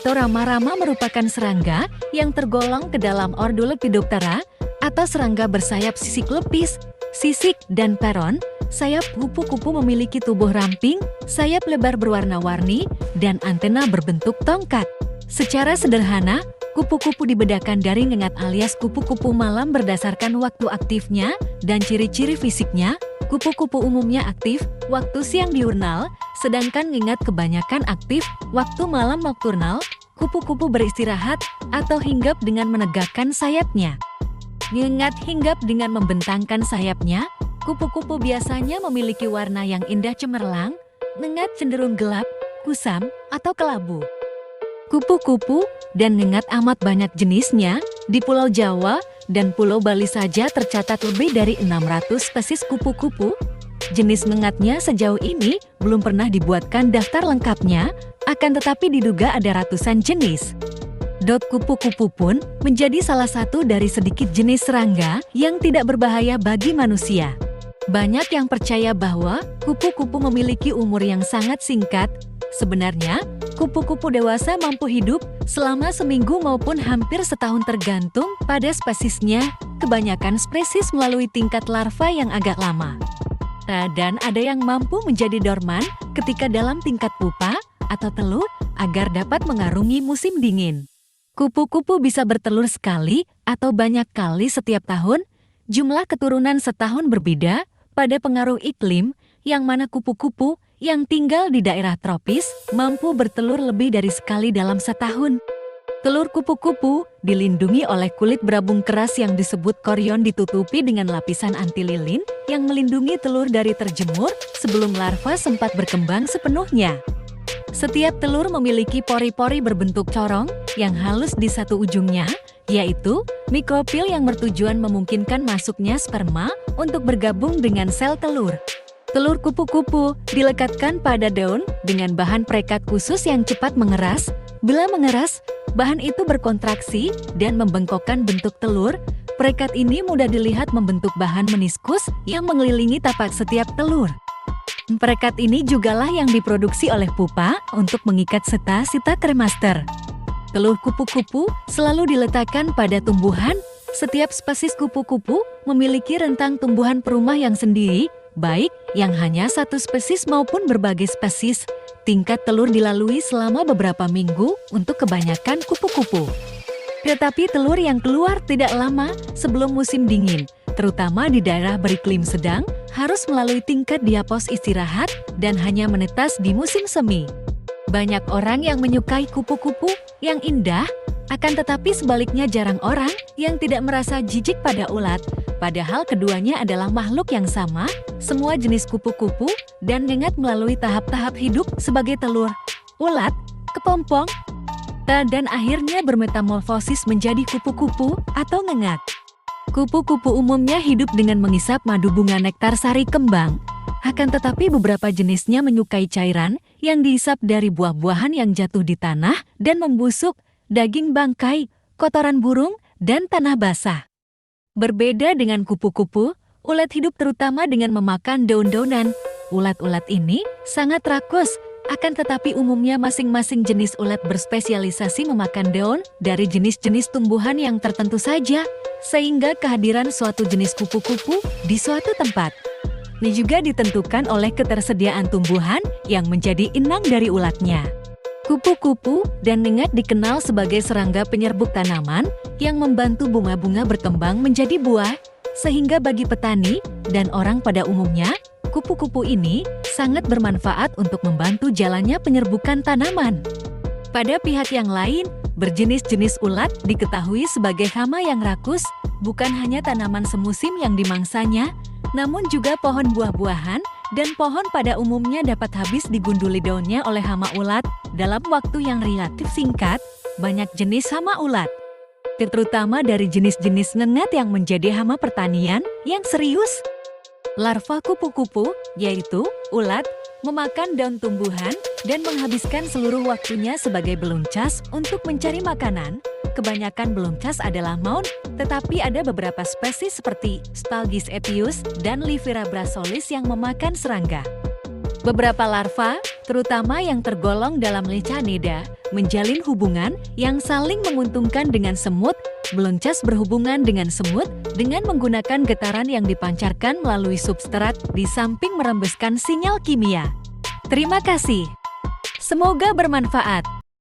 atau rama-rama merupakan serangga yang tergolong ke dalam ordo Lepidoptera atau serangga bersayap sisik lepis, sisik, dan peron. Sayap kupu-kupu memiliki tubuh ramping, sayap lebar berwarna-warni, dan antena berbentuk tongkat. Secara sederhana, kupu-kupu dibedakan dari ngengat alias kupu-kupu malam berdasarkan waktu aktifnya dan ciri-ciri fisiknya. Kupu-kupu umumnya aktif waktu siang diurnal, sedangkan ngengat kebanyakan aktif waktu malam nokturnal. Kupu-kupu beristirahat atau hinggap dengan menegakkan sayapnya. Ngengat hinggap dengan membentangkan sayapnya. Kupu-kupu biasanya memiliki warna yang indah cemerlang, ngengat cenderung gelap, kusam, atau kelabu. Kupu-kupu dan ngengat amat banyak jenisnya. Di Pulau Jawa dan Pulau Bali saja tercatat lebih dari 600 spesies kupu-kupu. Jenis ngengatnya sejauh ini belum pernah dibuatkan daftar lengkapnya, akan tetapi diduga ada ratusan jenis. Kupu-kupu pun menjadi salah satu dari sedikit jenis serangga yang tidak berbahaya bagi manusia. Banyak yang percaya bahwa kupu-kupu memiliki umur yang sangat singkat. Sebenarnya, kupu-kupu dewasa mampu hidup selama seminggu maupun hampir setahun tergantung pada spesiesnya. Kebanyakan spesies melalui tingkat larva yang agak lama. Dan ada yang mampu menjadi dorman ketika dalam tingkat pupa atau telur agar dapat mengarungi musim dingin. Kupu-kupu bisa bertelur sekali atau banyak kali setiap tahun. Jumlah keturunan setahun berbeda pada pengaruh iklim, yang mana kupu-kupu yang tinggal di daerah tropis mampu bertelur lebih dari sekali dalam setahun. Telur kupu-kupu dilindungi oleh kulit berabung keras yang disebut korion, ditutupi dengan lapisan anti lilin yang melindungi telur dari terjemur sebelum larva sempat berkembang sepenuhnya. Setiap telur memiliki pori-pori berbentuk corong yang halus di satu ujungnya, yaitu mikrofil yang bertujuan memungkinkan masuknya sperma untuk bergabung dengan sel telur. Telur kupu-kupu dilekatkan pada daun dengan bahan perekat khusus yang cepat mengeras. Bila mengeras, bahan itu berkontraksi dan membengkokkan bentuk telur. Perekat ini mudah dilihat membentuk bahan meniskus yang mengelilingi tapak setiap telur. Perekat ini jugalah yang diproduksi oleh pupa untuk mengikat seta kremaster. Telur kupu-kupu selalu diletakkan pada tumbuhan. Setiap spesies kupu-kupu memiliki rentang tumbuhan perumah yang sendiri, baik yang hanya satu spesies maupun berbagai spesies. Tingkat telur dilalui selama beberapa minggu untuk kebanyakan kupu-kupu. Tetapi telur yang keluar tidak lama sebelum musim dingin, terutama di daerah beriklim sedang, harus melalui tingkat diapos istirahat dan hanya menetas di musim semi. Banyak orang yang menyukai kupu-kupu yang indah, akan tetapi sebaliknya jarang orang yang tidak merasa jijik pada ulat. Padahal keduanya adalah makhluk yang sama, semua jenis kupu-kupu dan ngengat melalui tahap-tahap hidup sebagai telur, ulat, kepompong, dan akhirnya bermetamorfosis menjadi kupu-kupu atau ngengat. Kupu-kupu umumnya hidup dengan mengisap madu bunga nektar sari kembang. Akan tetapi beberapa jenisnya menyukai cairan yang diisap dari buah-buahan yang jatuh di tanah dan membusuk, daging bangkai, kotoran burung, dan tanah basah. Berbeda dengan kupu-kupu, ulat hidup terutama dengan memakan daun-daunan. Ulat-ulat ini sangat rakus, akan tetapi umumnya masing-masing jenis ulat berspesialisasi memakan daun dari jenis-jenis tumbuhan yang tertentu saja, sehingga kehadiran suatu jenis kupu-kupu di suatu tempat ini juga ditentukan oleh ketersediaan tumbuhan yang menjadi inang dari ulatnya. Kupu-kupu dan ngengat dikenal sebagai serangga penyerbuk tanaman yang membantu bunga-bunga berkembang menjadi buah, sehingga bagi petani dan orang pada umumnya, kupu-kupu ini sangat bermanfaat untuk membantu jalannya penyerbukan tanaman. Pada pihak yang lain, berjenis-jenis ulat diketahui sebagai hama yang rakus, bukan hanya tanaman semusim yang dimangsanya, namun juga pohon buah-buahan dan pohon pada umumnya dapat habis digunduli daunnya oleh hama ulat dalam waktu yang relatif singkat. Banyak jenis hama ulat, terutama dari jenis-jenis ngengat yang menjadi hama pertanian yang serius. Larva kupu-kupu, yaitu ulat, memakan daun tumbuhan dan menghabiskan seluruh waktunya sebagai beluncas untuk mencari makanan. Kebanyakan beluncas adalah maun, tetapi ada beberapa spesies seperti Spalgis apius dan Livira brasolis yang memakan serangga. Beberapa larva, terutama yang tergolong dalam Lecanida, menjalin hubungan yang saling menguntungkan dengan semut, meloncas berhubungan dengan semut dengan menggunakan getaran yang dipancarkan melalui substrat di samping merembeskan sinyal kimia. Terima kasih. Semoga bermanfaat.